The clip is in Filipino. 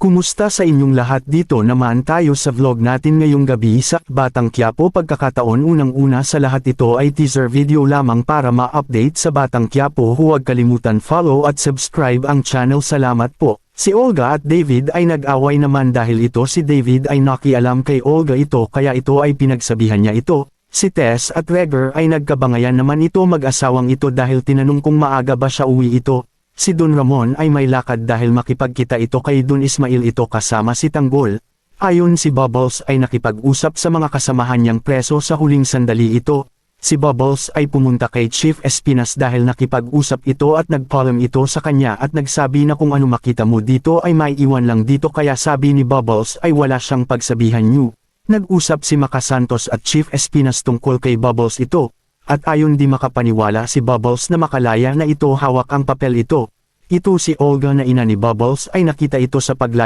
Kumusta sa inyong lahat? Dito naman tayo sa vlog natin ngayong gabi sa Batang Quiapo. Pagkakataon, unang-una sa lahat, ito ay teaser video lamang para ma-update sa Batang Quiapo. Huwag kalimutan follow at subscribe ang channel. Salamat po. Si Olga at David ay nag-away naman dahil ito si David ay nakialam kay Olga ito kaya ito ay pinagsabihan niya ito. Si Tess at Regger ay nagkabangayan naman ito mag-asawang ito dahil tinanong kung maaga ba siya uwi ito. Si Don Ramon ay may lakad dahil makipagkita ito kay Don Ismail ito kasama si Tanggol. Ayon si Bubbles ay nakipag-usap sa mga kasamahan niyang preso sa huling sandali ito. Si Bubbles ay pumunta kay Chief Espinas dahil nakipag-usap ito at nagpaalam ito sa kanya at nagsabi na kung ano makita mo dito ay maiiwan lang dito kaya sabi ni Bubbles ay wala siyang pagsabihan niyo. Nag-usap si Maka Santos at Chief Espinas tungkol kay Bubbles ito. At ayon di makapaniwala si Bubbles na makalaya na ito hawak ang papel ito. Ito si Olga na ina ni Bubbles ay nakita ito sa paglaya